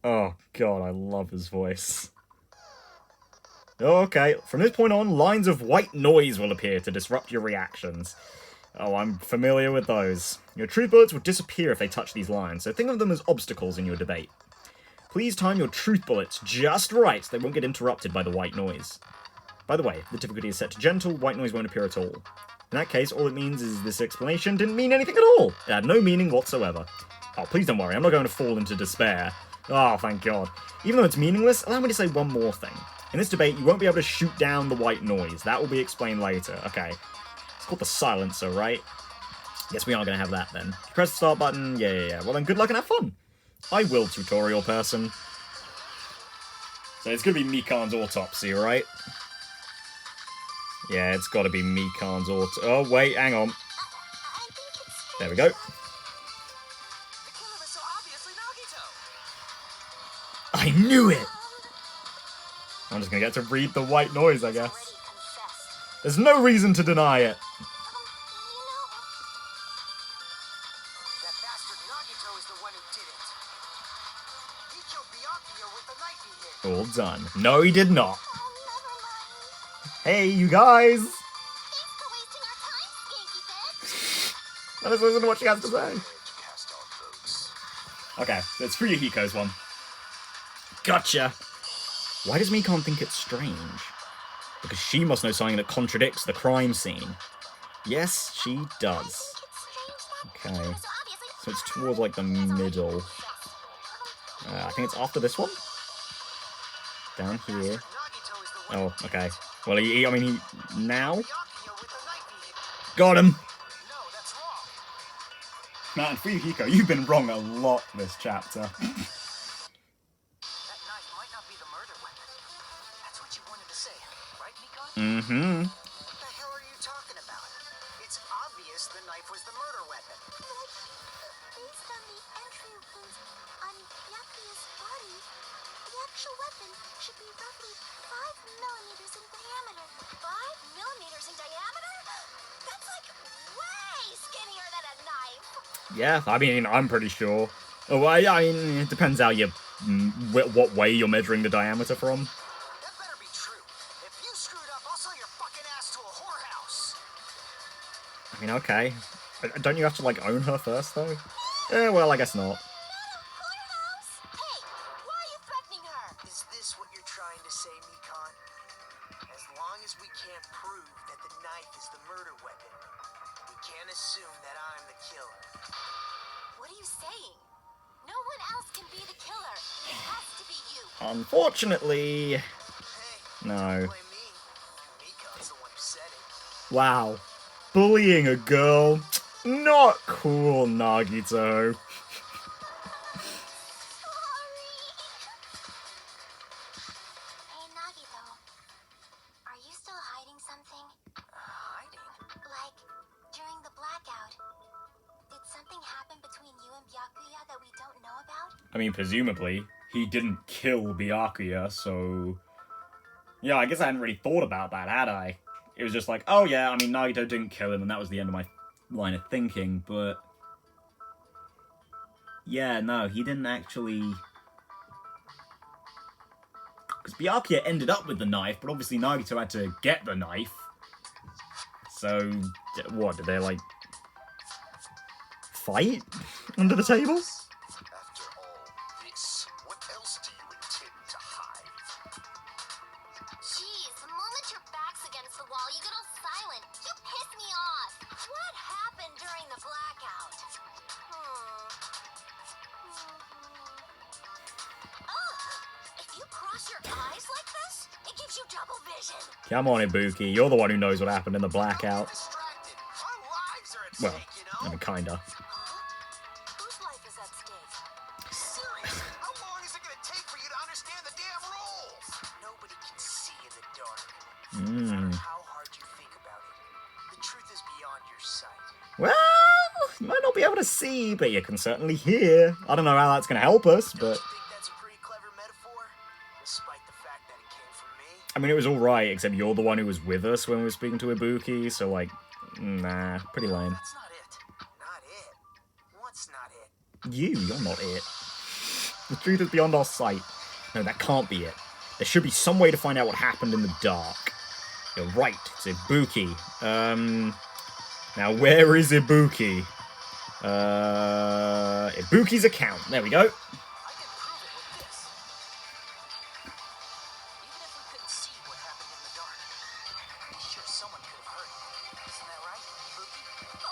Oh god, I love his voice. Okay, from this point on, lines of white noise will appear to disrupt your reactions. Oh, I'm familiar with those. Your truth bullets will disappear if they touch these lines, so think of them as obstacles in your debate. Please time your truth bullets just right so they won't get interrupted by the white noise. By the way, if the difficulty is set to gentle, white noise won't appear at all. In that case, all it means is this explanation didn't mean anything at all. It had no meaning whatsoever. Oh, please don't worry, I'm not going to fall into despair. Oh, thank god. Even though it's meaningless, allow me to say one more thing. In this debate, you won't be able to shoot down the white noise. That will be explained later. Okay. It's called the silencer, right? Guess we aren't going to have that then. Press the start button. Yeah. Well then, good luck and have fun. I will, tutorial person. So it's going to be Mikan's autopsy, right? Yeah, it's got to be Mikan's Oh, wait, hang on. There we go. The killer is so obviously Nagito. I knew it! I'm just going to get to read the white noise, I guess. Already confessed. There's no reason to deny it. That bastard Nagito is the one who did it. He killed Byakuya with the knife he hid. All done. No, he did not. Oh, never mind. Hey, you guys! Thanks for wasting our time, Skanky Fish. Let us listen to what she has to say. To cast our votes. Okay, so it's Fuyuhiko's one. Gotcha! Why does Mikan think it's strange? Because she must know something that contradicts the crime scene. Yes, she does. Okay, so it's towards like the middle. I think it's after this one? Down here. Nagito is the one Oh, okay. Well, he now? Byakuya with the knife he hid. Got him! No, that's wrong. Man, Fuyuhiko, you've been wrong a lot this chapter. That knife might not be the murder weapon. That's what you wanted to say, right, Mikon? Mm-hmm. What the hell are you talking about? It's obvious the knife was the murder weapon. Based on the entry wounds on Byakuya's body, the actual weapon should be roughly 5 millimeters in diameter. 5 millimeters in diameter? That's like way skinnier than a knife. Yeah, I mean, I'm pretty sure. Oh, I mean, it depends how you... what way you're measuring the diameter from. That better be true. If you screwed up, I'll sell your fucking ass to a whorehouse. I mean, okay. Don't you have to, like, own her first, though? Well, I guess not. Whorehouse? Hey, why are you threatening her? Is this what you're trying to say, Mikon? As long as we can't prove that the knife is the murder weapon, we can't assume that I'm the killer. What are you saying? No one else can be the killer. It has to be you. Unfortunately... Hey, No. blame me. Mikon's the one who said it. Wow. Bullying a girl. Not cool, Nagito. Hey, Nagito. Are you still hiding something? Hiding? Like, during the blackout, did something happen between you and Byakuya that we don't know about? I mean, presumably, he didn't kill Byakuya, so... Yeah, I guess I hadn't really thought about that, had I? It was just like, oh yeah, I mean, Nagito didn't kill him, and that was the end of my line of thinking, but... Yeah, no, he didn't actually... Because Byakuya ended up with the knife, but obviously Nagito had to get the knife. So, what, did they, like... fight? Under the table? After all this, what else do you intend to hide? Jeez, the moment your back's against the wall, you get all silent. You piss me off. What happened during the blackout? Oh, if you cross your eyes like this, it gives you double vision. Come on, Ibuki, you're the one who knows what happened in the blackout. Distracted. Our lives are at Well, stake, you I know? mean, kinda. Whose life is at stake? Seriously, how long is it gonna take for you to understand the damn rules? Nobody can see in the dark. No Mm. matter how hard Well, you might not be able to see, but you can certainly hear. I don't know how that's going to help us, Don't but... you think that's a pretty clever metaphor? Despite the fact that it came from me? I mean, it was alright, except you're the one who was with us when we were speaking to Ibuki, so, like, nah, pretty lame. That's not it. Not it. What's not it? You're not it. The truth is beyond our sight. No, that can't be it. There should be some way to find out what happened in the dark. You're right, it's Ibuki. Now where is Ibuki? Ibuki's account. There we go. I can prove it with this. Even if we couldn't see what happened in the dark, I'm pretty sure someone could have heard it. Isn't that right, Ibuki? For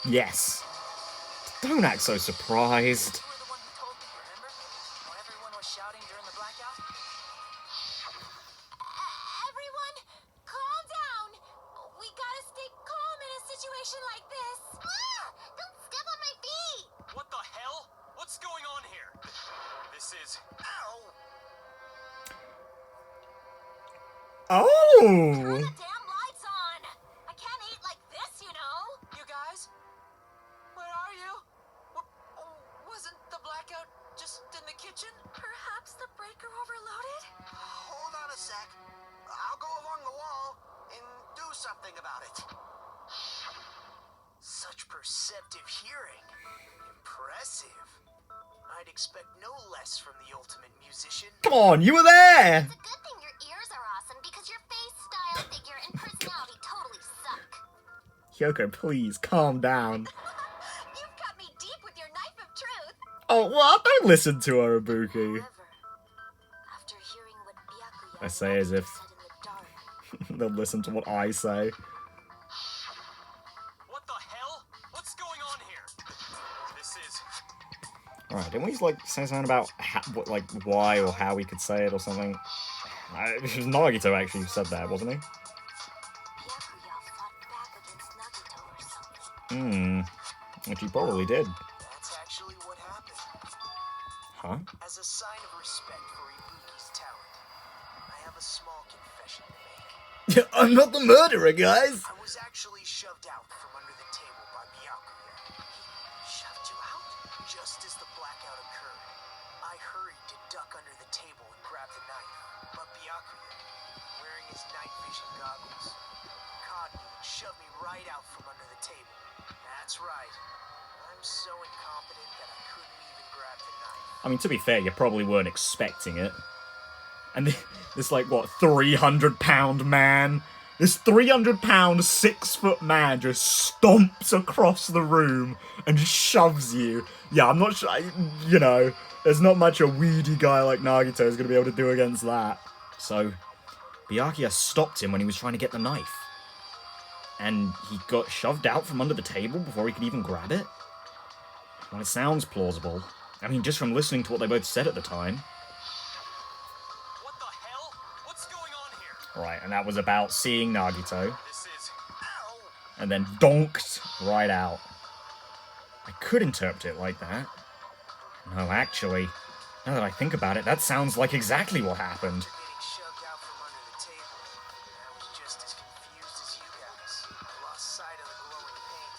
real? Yes. Don't act so surprised. You were the one who told me, remember? When everyone was shouting during the blackout? Everyone, calm down. We gotta stay calm in a situation like this. Don't step on my feet. What the hell? What's going on here? This is... Ow! Oh! Turn the damn lights on. I can't eat like this, you know. You guys? Where are you? Wasn't the blackout just in the kitchen? Perhaps the breaker overloaded? Hold on a sec. I'll go along the wall and do something about it. Such perceptive hearing. Impressive. I'd expect no less from the ultimate musician. Come on, you were there! It's a good thing your ears are awesome because your face, style, figure, and personality totally suck. Hyoko, please, calm down. You've cut me deep with your knife of truth. Oh, what? Don't listen to her, Ibuki. However, after hearing what Byakuya I say as if said in the dark, they'll listen to what I say. What the hell? What's going on here? This is... Alright, didn't we, like, say something about why or how we could say it or something? It was Nagito actually who said that, wasn't he? Byakuya fought back against Nagito or something. Which he probably did. That's actually what happened. Huh? As a sign of respect for Ibuki's talent, I have a small confession to make. I'm not the murderer, guys. I was actually shoved out from under the table by Byakuya. He shoved you out? Just as the blackout occurred, I hurried to duck under the table and grab the knife. But Byakuya, wearing his night vision goggles, caught me and shoved me right out from under the table. That's right. I'm so incompetent that I couldn't even grab the knife. I mean, to be fair, you probably weren't expecting it. And this, like, what, 300-pound man? This 300-pound, 6-foot man just stomps across the room and just shoves you. Yeah, I'm not sure, you know, there's not much a weedy guy like Nagito is going to be able to do against that. So, Byakuya stopped him when he was trying to get the knife. And he got shoved out from under the table before he could even grab it? Well, it sounds plausible. I mean, just from listening to what they both said at the time. What the hell? What's going on here? Right, and that was about seeing Nagito, This is... Ow! and then donked right out. I could interpret it like that. No, actually, now that I think about it, that sounds like exactly what happened. Getting shoved out from under the table, and I was just as confused as you guys. I lost sight of the glowing paint.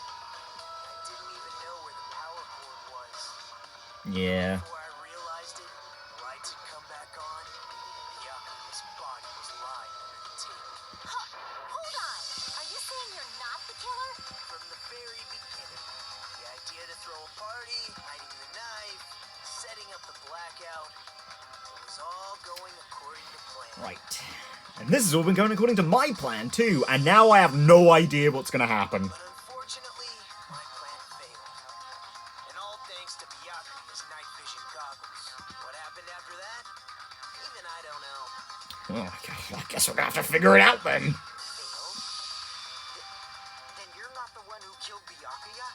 I didn't even know where the power cord was. Yeah. Before I realized it, the lights had come back on, and Byakuya's body was lying under the table. Hold on. Are you saying you're not the killer? From the very beginning, the idea to throw a party, hiding the knife, setting up the blackout, it was all going according to plan. Right. And this has all been going according to my plan, too, and now I have no idea what's gonna happen. But unfortunately, my plan failed. And all thanks to Byakuya's night vision goggles. What happened after that? Even I don't know. Oh, I guess we're gonna have to figure it out then. Failed? Then you're not the one who killed Byakuya?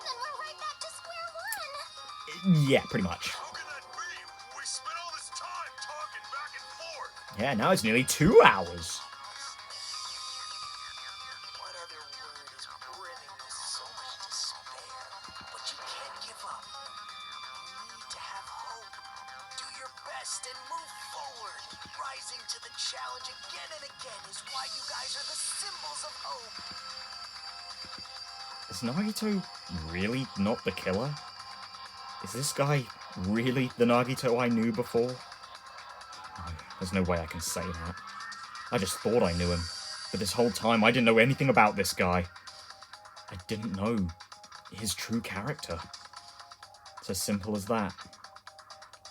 Then we're right back to square one. Yeah, pretty much. How can that be? We spent all this time talking back and forth. Yeah, now it's nearly 2 hours. What other word is brimming with so much despair? But you can't give up. You need to have hope. Do your best and move forward. Rising to the challenge again and again is why you guys are the symbols of hope. Is Nagito really not the killer? Is this guy really the Nagito I knew before? No, there's no way I can say that. I just thought I knew him. But this whole time, I didn't know anything about this guy. I didn't know his true character. It's as simple as that.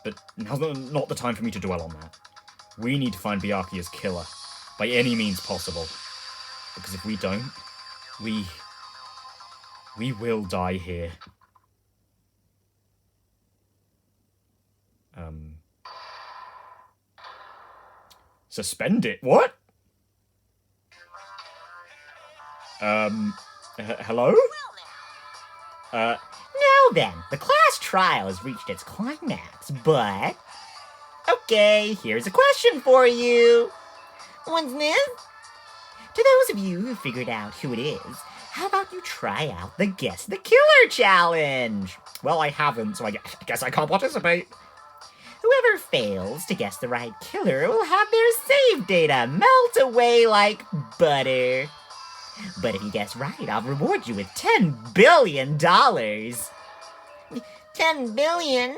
But now's not the time for me to dwell on that. We need to find Byakuya's killer, by any means possible. Because if we don't, we will die here. Suspend it? What? Hello? Now then, the class trial has reached its climax, but... Okay, here's a question for you. What's this? To those of you who figured out who it is, how about you try out the Guess the Killer challenge? Well, I haven't, so I guess I can't participate. Whoever fails to guess the right killer will have their save data melt away like butter. But if you guess right, I'll reward you with $10 billion. 10 billion?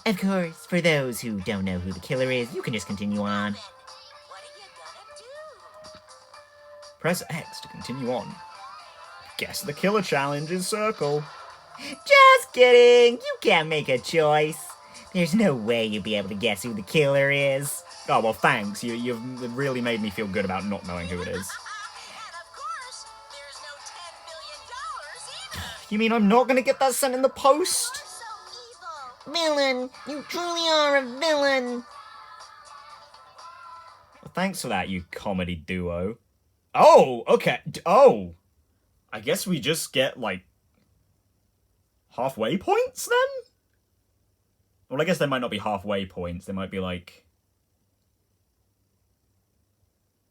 Of course, for those who don't know who the killer is, you can just continue on. What are you gonna do? Press X to continue on. Guess the killer challenge is circle. Just kidding! You can't make a choice. There's no way you'll be able to guess who the killer is. Oh, well, thanks. You've really made me feel good about not knowing who it is. And of course, there's no $10 billion either. You mean I'm not going to get that sent in the post? So evil. Villain! You truly are a villain! Well, thanks for that, you comedy duo. Oh, okay. Oh. I guess we just get, like, halfway points, then? Well, I guess they might not be halfway points. They might be, like...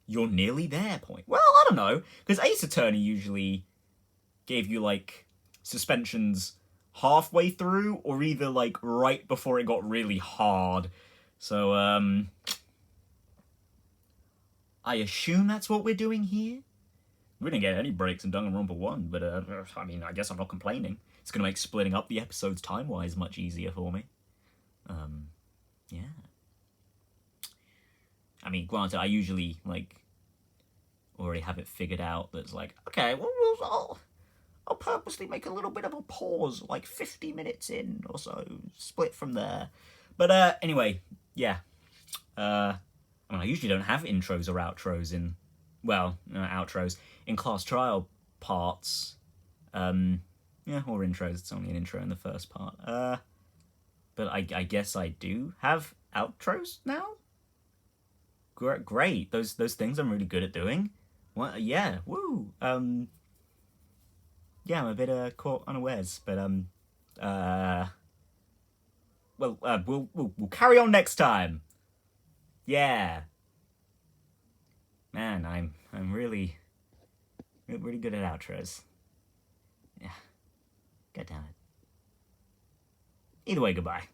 You're nearly there point. Well, I don't know. Because Ace Attorney usually gave you, like, suspensions halfway through, or either, like, right before it got really hard. So, I assume that's what we're doing here? We didn't get any breaks in Danganronpa 1, but, I mean, I guess I'm not complaining. It's going to make splitting up the episodes time-wise much easier for me. Yeah. I mean, granted, I usually, like, already have it figured out that's like, okay, well, I'll purposely make a little bit of a pause, like 50 minutes in or so, split from there. But, anyway, yeah. I mean, I usually don't have intros or outros in, well, outros in class trial parts. Yeah, or intros. It's only an intro in the first part. But I guess I do have outros now? Great. Those things I'm really good at doing. What? Yeah, woo. Yeah, I'm a bit caught unawares, but well, we'll carry on next time. Yeah. Man, I'm really good at outros. Yeah. God damn it. Either way, goodbye.